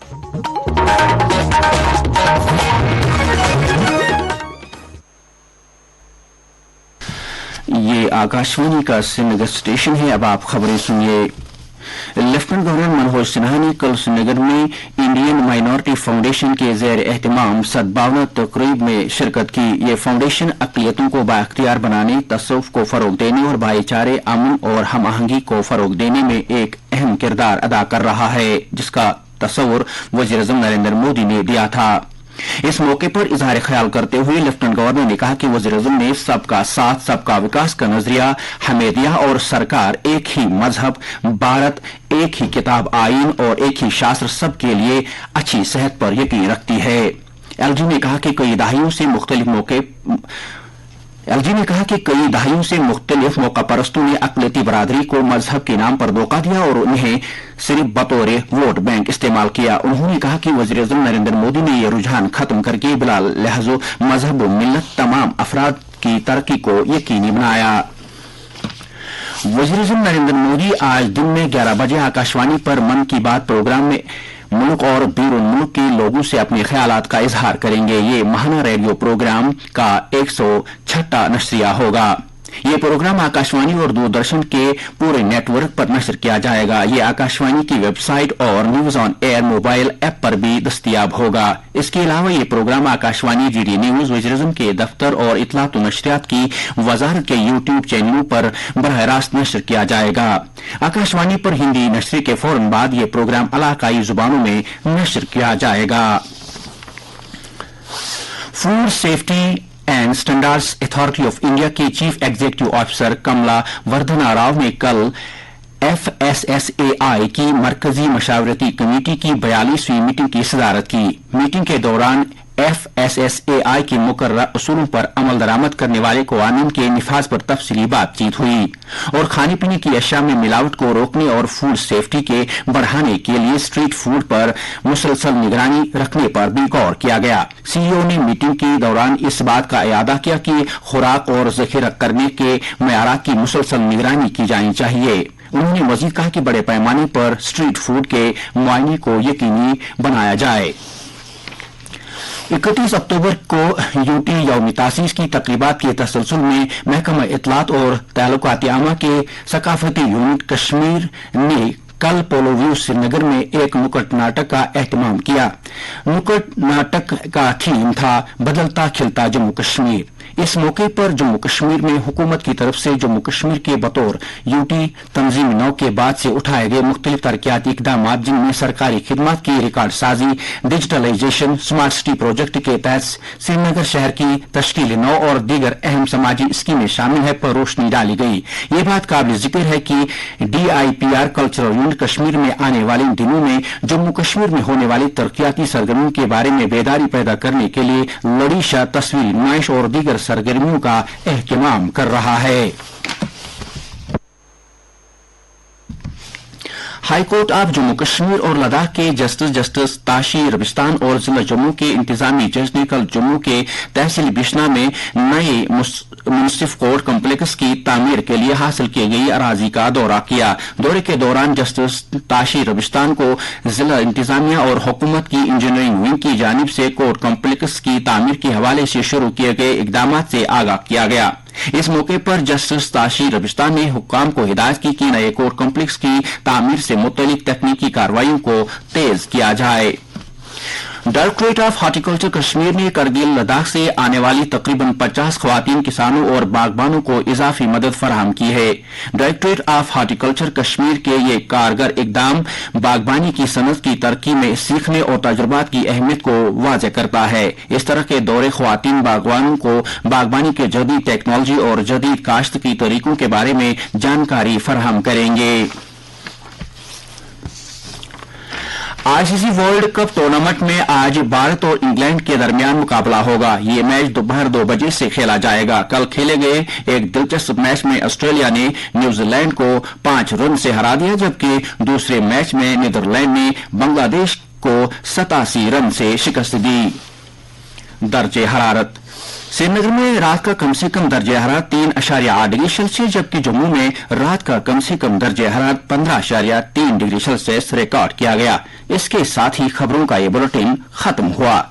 ये आकाशवाणी का श्रीनगर स्टेशन है। अब आप खबरें सुनिए। लेफ्टिनेंट गवर्नर मनोज सिन्हा ने कल श्रीनगर में इंडियन माइनॉरिटी फाउंडेशन के ज़ेर एहतमाम सद्भावना तकरीब में शिरकत की। ये फाउंडेशन अक़लियतों को बाइख्तियार बनाने, तसव्वुफ़ को फरोग देने और भाईचारे, अमन और हम आहंगी को फरोग देने में एक अहम किरदार अदा कर रहा है, जिसका तस्वुर वज़ीर-ए-आज़म नरेंद्र मोदी ने दिया था। इस मौके पर इजहार ख्याल करते हुए लेफ्टिनेंट गवर्नर ने कहा कि वज़ीर-ए-आज़म ने सबका साथ सबका विकास का नजरिया हमें और सरकार एक ही मजहब, भारत, एक ही किताब आईन और एक ही शास्त्र सबके लिए अच्छी सेहत पर यकीन रखती है। एलजी ने कहा कि कई दहाइयों से मुख्तलिफ मौका परस्तों ने अक़लियती बरादरी को मजहब के नाम पर धोखा दिया और उन्हें सिर्फ बतौर वोट बैंक इस्तेमाल किया। उन्होंने कहा कि वज़ीर-ए-आज़म नरेंद्र मोदी ने यह रुझान खत्म करके बिला लिहाज़ो मजहब व मिल्लत तमाम अफराद की तरक्की को यकीनी बनाया। वज़ीर-ए-आज़म नरेंद्र मोदी आज दिन में 11 बजे आकाशवाणी पर मन की बात प्रोग्राम में मुल्क और बैरून मुल्क के लोगों से अपने ख्यालात का इजहार करेंगे। ये महाना रेडियो प्रोग्राम का 106वां नशरिया होगा। ये प्रोग्राम आकाशवाणी और दूरदर्शन के पूरे नेटवर्क पर नशर किया जाएगा। ये आकाशवाणी की वेबसाइट और news on air mobile app पर भी दस्तयाब होगा। इसके अलावा ये प्रोग्राम आकाशवाणी, डीडी न्यूज, वज़ीर-ए-आज़म के दफ्तर और इत्तलात व नशरियात की वजारत के यूट्यूब चैनलों पर बराह रास्त नशर किया जाएगा। आकाशवाणी पर हिंदी नशरे के फौरन बाद ये प्रोग्राम इलाकाई जुबानों में नशर किया जाएगा। Food safety and standards authority of India के चीफ एग्जीक्यूटिव ऑफिसर कमला वर्धना राव ने कल FSSAI की मरकजी मशावरती कमेटी की 42वीं मीटिंग की सदारत की। मीटिंग के दौरान FSSAI के मुकर्रर उसूलों पर अमल दरामद करने वाले कवानीन के निफाज पर तफसीली बातचीत हुई और खाने पीने की अशिया में मिलावट को रोकने और फूड सेफ्टी के बढ़ाने के लिए स्ट्रीट फूड पर मुसलसल निगरानी रखने पर भी गौर किया गया। CEO ने मीटिंग के दौरान इस बात का इयादा किया कि खुराक और जखीरा करने के मयारात की मुसलसल निगरानी की जानी चाहिए। उन्होंने मजीद कहा कि बड़े पैमाने पर स्ट्रीट फूड के मुआयने को यकीनी बनाया जाए। 31 अक्टूबर को यूटी यौम तासीस की तकरीबात के तसलसल में महकमा इत्तलात और ताल्लुकात आमा के सकाफती यूनिट कश्मीर ने कल पोलो व्यू श्रीनगर में एक नुक्कड़ नाटक का एहतमाम किया। नुक्कड़ नाटक का थीम था बदलता खिलता जम्मू कश्मीर। इस मौके पर जम्मू कश्मीर में हुकूमत की तरफ से जम्मू कश्मीर के बतौर यूटी तंजीम नौ के बाद से उठाए गए मुख्तलिफ तरक्याती इकदाम, जिनमें सरकारी खिदमत की रिकॉर्ड साजी, डिजिटलाइजेशन, स्मार्ट सिटी प्रोजेक्ट के तहत श्रीनगर शहर की तश्कील नौ और दीगर अहम समाजी स्कीमें शामिल है पर रोशनी डाली गई। ये बात काबिल जिक्र है कि DIPR कल्चरल यूनिट कश्मीर में आने वाले दिनों में जम्मू कश्मीर में होने वाली तरक्याती सरगर्मियों के बारे में बेदारी पैदा करने के लिए लड़ीशा तस्वीरी नुमाइश और दीगर सरगर्मियों का एहतमाम कर रहा है। हाईकोर्ट ऑफ जम्मू कश्मीर और लद्दाख के जस्टिस ताशी रबिस्तान और जिला जम्मू के इंतजामी जज ने कल जम्मू के तहसील बिश्ना में नए मुनसिफ कोर्ट कम्प्लेक्स की तामीर के लिए हासिल की गई अराजी का दौरा किया। दौरे के दौरान जस्टिस ताशी रबिस्तान को जिला इंतजामिया और हुकूमत की इंजीनियरिंग विंग की जानिब से कोर्ट कम्प्लेक्स की तामीर के हवाले से शुरू किए गए इकदाम से आगाह किया गया। इस मौके पर जस्टिस ताशी रबिस्तान ने हुक्काम को हिदायत की कि नए कोर्ट कम्प्लेक्स की तामीर से मुतल्लिक तकनीकी कार्रवाइयों को तेज किया जाए। डायरेक्टरेट ऑफ हार्टिकल्चर कश्मीर ने करगिल लद्दाख से आने वाली तकरीबन 50 खवातीन किसानों और बागबानों को इजाफी मदद फराहम की है। डायरेक्टरेट ऑफ हार्टिकल्चर कश्मीर के ये कारगर इकदाम बागबानी की सनत की तरक्की में सीखने और तजुर्बात की अहमियत को वाज़ेह करता है। इस तरह के दौरे खवातीन बागबानों को बागबानी के जदीद टेक्नोलॉजी और जदीद काश्त की तरीकों के बारे में जानकारी फराहम करेंगे। ICC वर्ल्ड कप टूर्नामेंट में आज भारत और इंग्लैंड के दरमियान मुकाबला होगा। ये मैच दोपहर 2 बजे से खेला जाएगा। कल खेले गए एक दिलचस्प मैच में ऑस्ट्रेलिया ने न्यूजीलैंड को 5 रन से हरा दिया, जबकि दूसरे मैच में नीदरलैंड ने बांग्लादेश को 87 रन से शिकस्त दी। दर्जे हरारत श्रीनगर में रात का कम से कम दर्जा हरारत 3.8 डिग्री सेल्सियस जबकि जम्मू में रात का कम से कम दर्जा हरारत 15.3 डिग्री सेल्सियस रिकॉर्ड किया गया। इसके साथ ही खबरों का ये बुलेटिन खत्म हुआ।